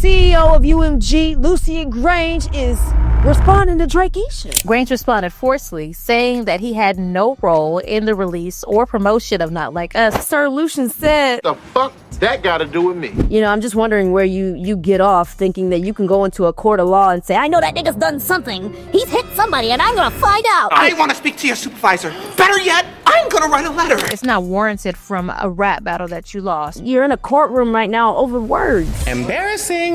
CEO of UMG, Lucian Grainge, is responding to accusations. Grange responded forcefully, saying that he had no role in the release or promotion of Not Like Us. Sir Lucian said, "The fuck that got to do with me?" You know, I'm just wondering where you get off thinking that you can go into a court of law and say, I know that nigga's done something. He's hit somebody and I'm gonna find out. I want to speak to your supervisor. Better yet, I'm gonna write a letter. It's not warranted from a rap battle that you lost. You're in a courtroom right now over words. Embarrassing.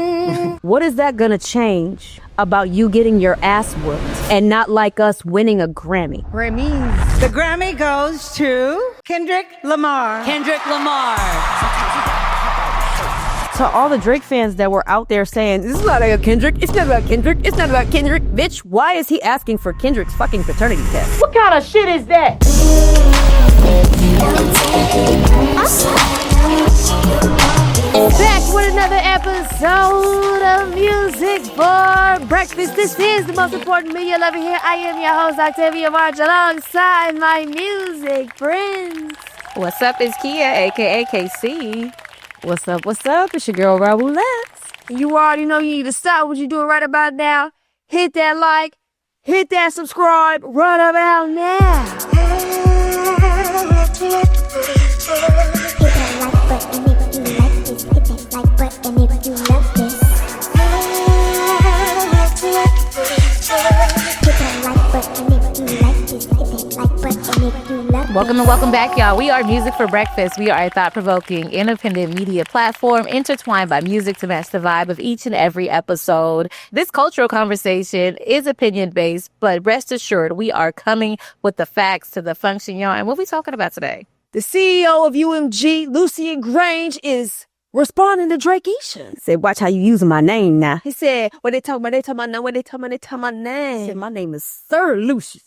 What is that gonna change about you getting your ass whooped and Not Like Us winning a Grammy? Grammys. The Grammy goes to Kendrick Lamar. Kendrick Lamar. To all the Drake fans that were out there saying, this is not about Kendrick, it's not about Kendrick, it's not about Kendrick. Bitch, why is he asking for Kendrick's fucking paternity test? What kind of shit is that? Back with another episode of Music for Breakfast. This is the most important media you'll ever hear. I am your host, Octavia March, alongside my music friends. What's up, it's Kia, aka KC. What's up? It's your girl, Raoulette. You already know you need to stop what you're doing right about now. Hit that like, hit that subscribe right about now. Welcome and welcome back, y'all. We are Music for Breakfast. We are a thought-provoking, independent media platform intertwined by music to match the vibe of each and every episode. This cultural conversation is opinion-based, but rest assured, we are coming with the facts to the function, y'all. And what are we talking about today? The CEO of UMG, Lucian Grainge, is responding to accusations. Said, watch how you using my name now. He said, what they talking about? They talking about name. What they talking about? They talking about name. He said, my name is Sir Lucian.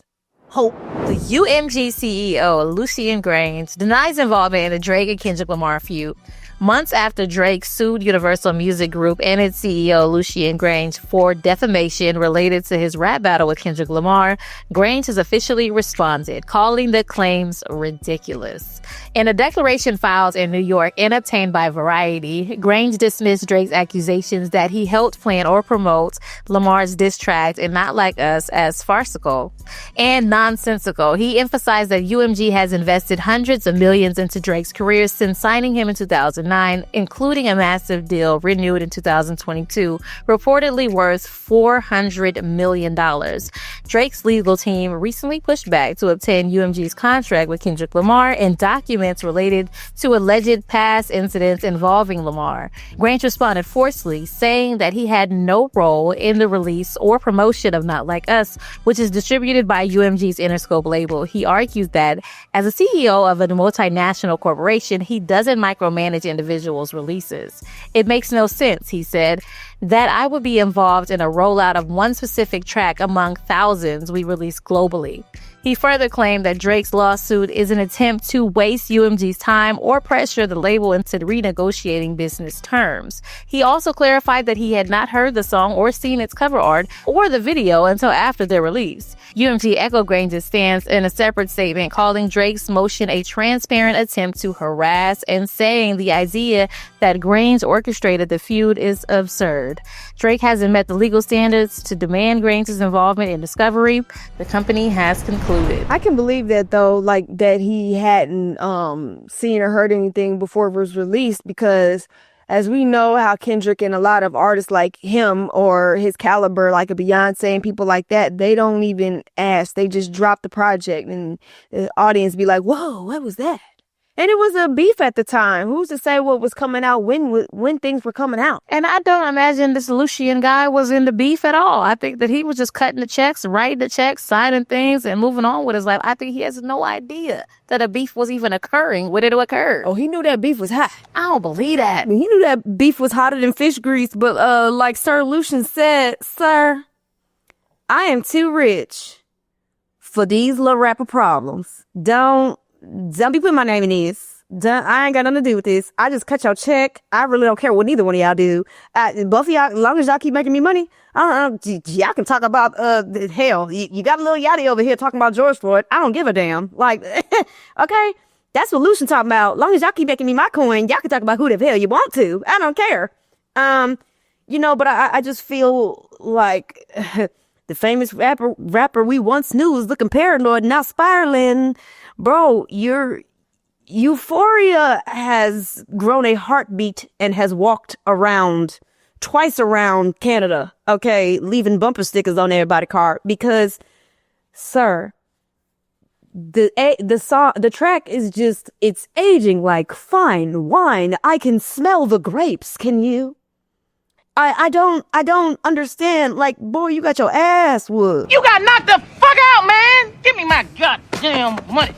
Hope. The UMG CEO, Lucian Grainge, denies involvement in the Drake and Kendrick Lamar feud. Months after Drake sued Universal Music Group and its CEO, Lucian Grainge, for defamation related to his rap battle with Kendrick Lamar, Grainge has officially responded, calling the claims ridiculous. In a declaration filed in New York and obtained by Variety, Grainge dismissed Drake's accusations that he helped plan or promote Lamar's diss track and Not Like Us as farcical and nonsensical. He emphasized that UMG has invested hundreds of millions into Drake's career since signing him in 2009, including a massive deal renewed in 2022, reportedly worth $400 million. Drake's legal team recently pushed back to obtain UMG's contract with Kendrick Lamar and documents related to alleged past incidents involving Lamar. Grange responded forcefully, saying that he had no role in the release or promotion of Not Like Us, which is distributed by UMG's Interscope label. He argued that as a CEO of a multinational corporation, he doesn't micromanage individuals' releases. It makes no sense, he said, that I would be involved in a rollout of one specific track among thousands we release globally. He further claimed that Drake's lawsuit is an attempt to waste UMG's time or pressure the label into renegotiating business terms. He also clarified that he had not heard the song or seen its cover art or the video until after their release. UMG echoed Grange's stance in a separate statement, calling Drake's motion a transparent attempt to harass and saying the idea that Grange orchestrated the feud is absurd. Drake hasn't met the legal standards to demand Grange's involvement in discovery. The company has concluded. I can believe that, though, like that he hadn't seen or heard anything before it was released, because as we know how Kendrick and a lot of artists like him or his caliber, like a Beyonce and people like that, they don't even ask. They just drop the project and the audience be like, whoa, what was that? And it was a beef at the time. Who's to say what was coming out when things were coming out? And I don't imagine this Lucian guy was in the beef at all. I think that he was just cutting the checks, writing the checks, signing things, and moving on with his life. I think he has no idea that a beef was even occurring when it occurred. Oh, he knew that beef was hot. I don't believe that. I mean, he knew that beef was hotter than fish grease. But like Sir Lucian said, sir, I am too rich for these little rapper problems. Don't be putting my name in this. I ain't got nothing to do with this. I just cut your check. I really don't care what neither one of y'all do. Both of y'all, as long as y'all keep making me money, I don't know. Y'all can talk about, hell, you got a little yachty over here talking about George Floyd. I don't give a damn. Like, okay, that's what Lucian talking about. As long as y'all keep making me my coin, y'all can talk about who the hell you want to. I don't care. but I just feel like the famous rapper we once knew was looking paranoid, now spiraling. Bro, your Euphoria has grown a heartbeat and has walked twice around Canada, okay, leaving bumper stickers on everybody's car because, sir, the track is just, it's aging like fine wine. I can smell the grapes. Can you? I don't understand. Like, boy, you got your ass whooped. You got knocked the fuck out, man! Give me my goddamn money.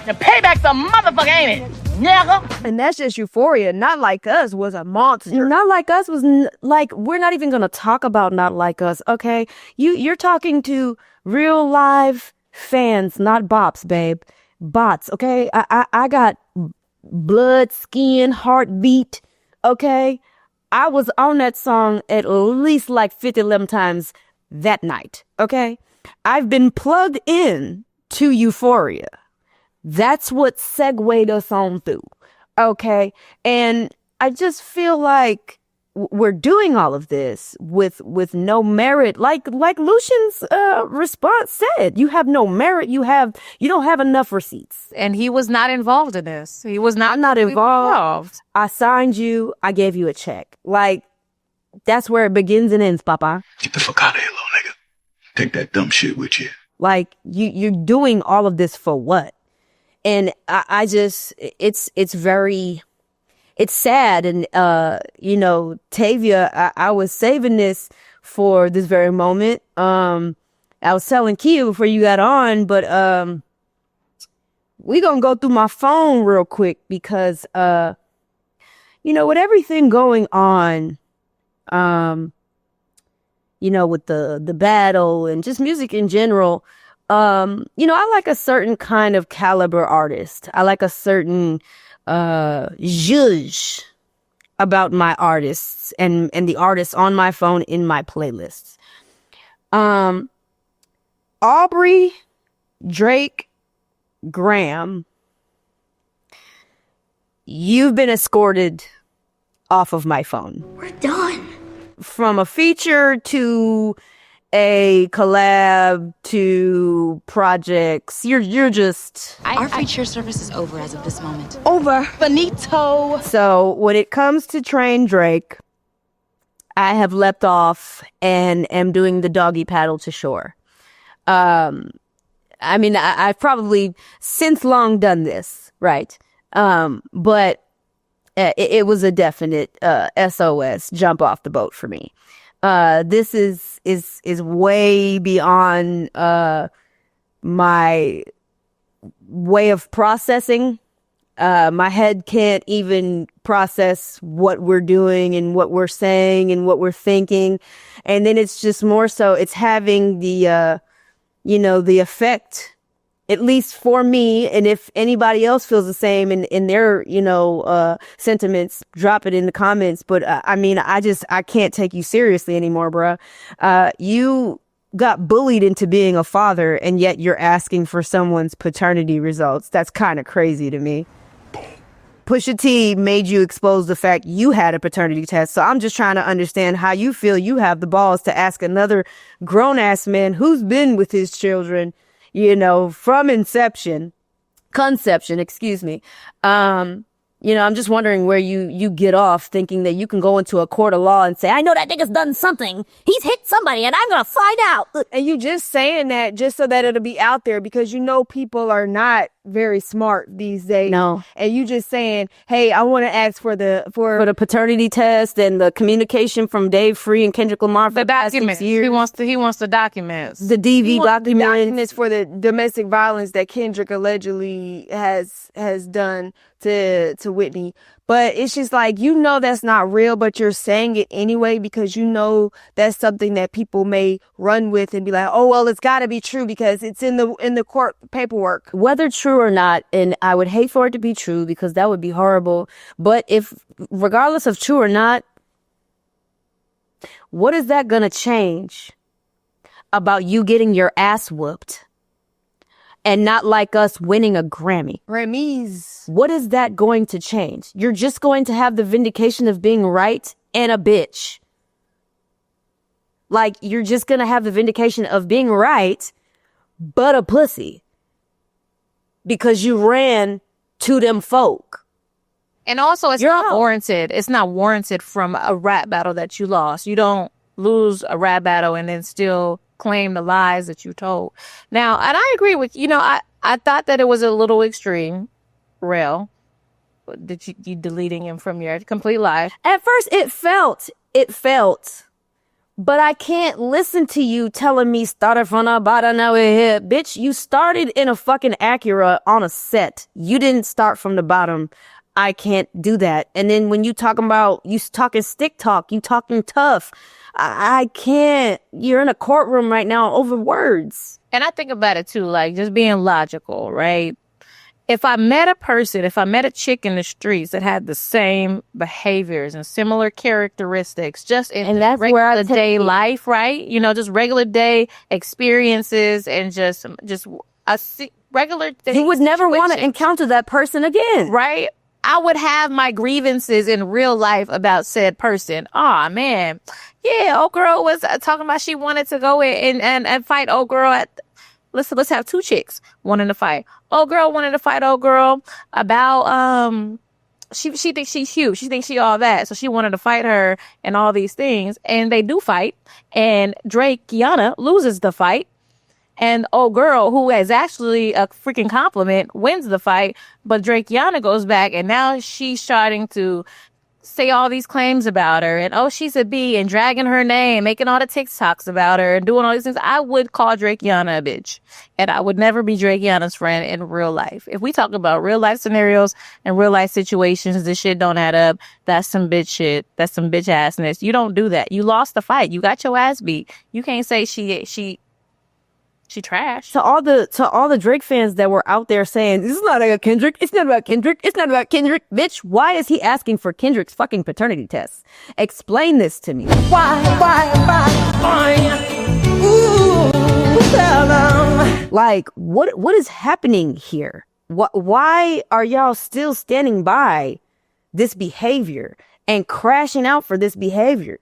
The payback's a motherfucker, ain't it? Nigga. And that's just Euphoria. Not Like Us was a monster. Not Like Us was like, we're not even gonna talk about Not Like Us, okay? You're talking to real live fans, not bops, babe. Bots, okay? I got blood, skin, heartbeat, okay? I was on that song at least like 50, 11 times that night, okay? I've been plugged in to Euphoria. That's what segued us on through, okay? And I just feel like we're doing all of this with no merit. Like Lucian's response said, you have no merit. You don't have enough receipts. And he was not involved in this. He was not. I'm not involved. I signed you. I gave you a check. Like, that's where it begins and ends, Papa. Get the fuck out of here, little nigga. Take that dumb shit with you. Like, you're doing all of this for what? And I just, it's sad. And, Tavia, I was saving this for this very moment. I was telling Kia before you got on, but, we gonna go through my phone real quick because, with everything going on, with the battle and just music in general, I like a certain kind of caliber artist. I like a certain zhuzh about my artists and the artists on my phone in my playlists. Aubrey, Drake, Graham, you've been escorted off of my phone. We're done. From a feature to a collab to projects, you're just... Our feature service is over as of this moment. Over. Finito. So when it comes to Train Drake, I have leapt off and am doing the doggy paddle to shore. I've probably since long done this, right? But it was a definite SOS, jump off the boat for me. This is way beyond my way of processing. My head can't even process what we're doing and what we're saying and what we're thinking. And then it's just more so it's having the effect, at least for me. And if anybody else feels the same in their, sentiments, drop it in the comments. But I can't take you seriously anymore, bruh. You got bullied into being a father and yet you're asking for someone's paternity results. That's kind of crazy to me. Pusha T made you expose the fact you had a paternity test. So I'm just trying to understand how you feel you have the balls to ask another grown-ass man who's been with his children, from conception, excuse me. I'm just wondering where you get off thinking that you can go into a court of law and say, I know that nigga's done something. He's hit somebody and I'm going to find out. And you just saying that just so that it'll be out there because people are not very smart these days. No. And you just saying, hey, I want to ask for the paternity test and the communication from Dave Free and Kendrick Lamar for the past 6 years. He wants the documents. The DV documents for the domestic violence that Kendrick allegedly has done to Whitney. But it's just like, that's not real, but you're saying it anyway because that's something that people may run with and be like, oh, well, it's got to be true because it's in the court paperwork. Whether true or not, and I would hate for it to be true because that would be horrible. But regardless of true or not, what is that going to change about you getting your ass whooped? And Not Like Us winning a Grammy. Grammys. What is that going to change? You're just going to have the vindication of being right and a bitch. Like, you're just gonna have the vindication of being right, but a pussy. Because you ran to them folk. And also, it's You're not out. warranted. It's not warranted from a rap battle that you lost. You don't lose a rap battle and then still claim the lies that you told. Now, and I agree with, I thought that it was a little extreme, Rel, that you deleting him from your complete life. At first, it felt, but I can't listen to you telling me started from the bottom, now we're here. Bitch, you started in a fucking Acura on a set. You didn't start from the bottom. I can't do that. And then when you talking stick talk, you talking tough. I can't. You're in a courtroom right now over words. And I think about it too, like just being logical, right? If I met a chick in the streets that had the same behaviors and similar characteristics, just in that's where I regular day life, right? Just regular day experiences and just regular day. You would never want to situations, encounter that person again. right? I would have my grievances in real life about said person. Aw, man. Yeah, old girl was talking about she wanted to go in and fight old girl at... Let's have two chicks wanting to fight. Old girl wanted to fight old girl about... She thinks she's cute. She thinks she all that. So she wanted to fight her and all these things. And they do fight. And Drake, Kiana, loses the fight. And old girl, who is actually a freaking compliment, wins the fight. But Drake Yana goes back, and now she's starting to say all these claims about her. And, oh, she's a B, and dragging her name, making all the TikToks about her, and doing all these things. I would call Drake Yana a bitch. And I would never be Drake Yana's friend in real life. If we talk about real life scenarios and real life situations, this shit don't add up. That's some bitch shit. That's some bitch assness. You don't do that. You lost the fight. You got your ass beat. You can't say she trash. To all the Drake fans that were out there saying, this is not about Kendrick, it's not about Kendrick, it's not about Kendrick. Bitch, why is he asking for Kendrick's fucking paternity tests? Explain this to me. Why? Ooh, tell them. Like, what is happening here? Why are y'all still standing by this behavior and crashing out for this behavior?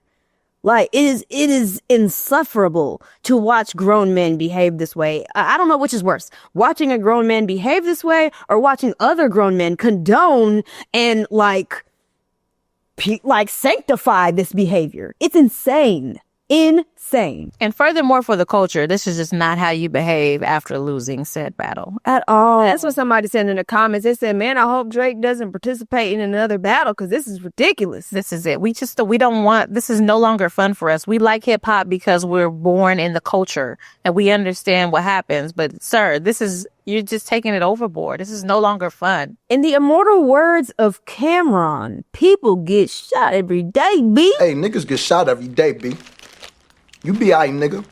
Like, it is insufferable to watch grown men behave this way. I don't know which is worse, watching a grown man behave this way or watching other grown men condone and like sanctify this behavior. It's insane. Insane. And furthermore, for the culture, this is just not how you behave after losing said battle. At all. That's what somebody said in the comments. They said, man, I hope Drake doesn't participate in another battle because this is ridiculous. This is it. We don't want, this is no longer fun for us. We like hip hop because we're born in the culture and we understand what happens. But sir, you're just taking it overboard. This is no longer fun. In the immortal words of Cameron, people get shot every day, B. Hey, niggas get shot every day, B. You be aight, nigga.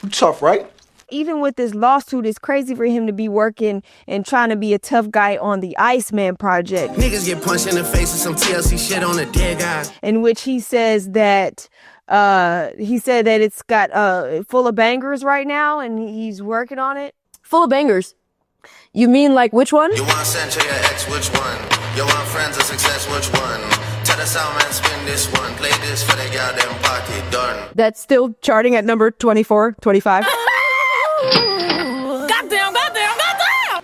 You tough, right? Even with this lawsuit, it's crazy for him to be working and trying to be a tough guy on the Iceman project. Niggas get punched in the face with some TLC shit on a dead guy. In which he says that it's got full of bangers right now and he's working on it. Full of bangers. You mean like which one? You want send to your ex, which one? You want friends of success, which one? Tell the sound man, spin this one. Play this for the goddamn party, done. That's still charting at number 24, 25. Goddamn.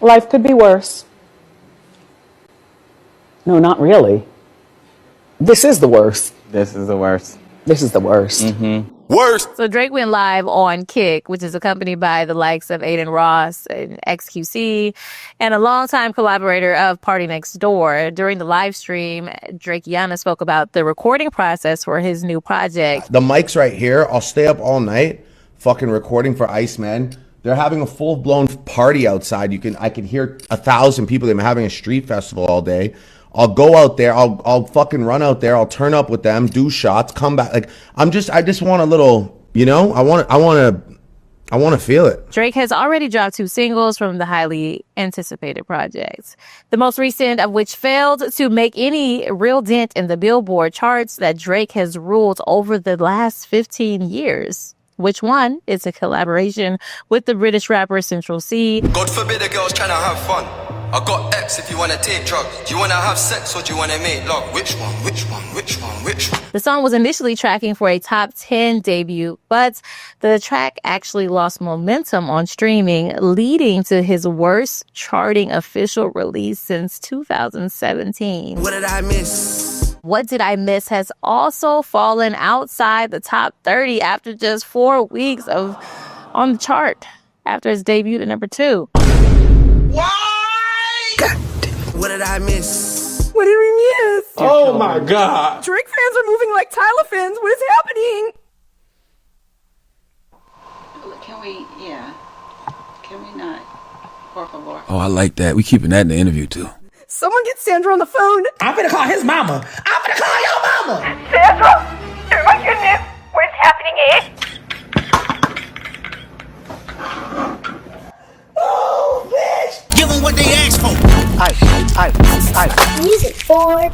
Life could be worse. No, not really. This is the worst. This is the worst. This is the worst. Mm-hmm. Worst. So Drake went live on Kick, which is accompanied by the likes of Aiden Ross and XQC and a longtime collaborator of Party Next Door. During the live stream, Drake Yana spoke about the recording process for his new project. The mic's right here. I'll stay up all night fucking recording for Iceman. They're having a full-blown party outside. I can hear 1,000 people. They've been having a street festival all day. I'll go out there. I'll fucking run out there. I'll turn up with them, do shots, come back. Like I just want a little, I want to feel it. Drake has already dropped 2 singles from the highly anticipated projects. The most recent of which failed to make any real dent in the Billboard charts that Drake has ruled over the last 15 years. Which one is a collaboration with the British rapper Central C. God forbid a girl's trying to have fun. I got X if you wanna take drugs. Do you wanna have sex or do you wanna make love? Which one? Which one? Which one? Which one? The song was initially tracking for a top 10 debut, but the track actually lost momentum on streaming, leading to his worst charting official release since 2017. What did I miss? What Did I Miss has also fallen outside the top 30 after just 4 weeks on the chart after its debut at number 2. Why? God damn. What did I miss? What did we miss? Oh my God. Drake fans are moving like Tyler fans. What is happening? Can we not? Por favor. Oh, I like that. We keeping that in the interview too. Someone get Sandra on the phone. I'm finna call his mama. I'm finna call your mama. Sandra! Oh my goodness! What's happening here? Oh, bitch. Give them what they asked for. Music for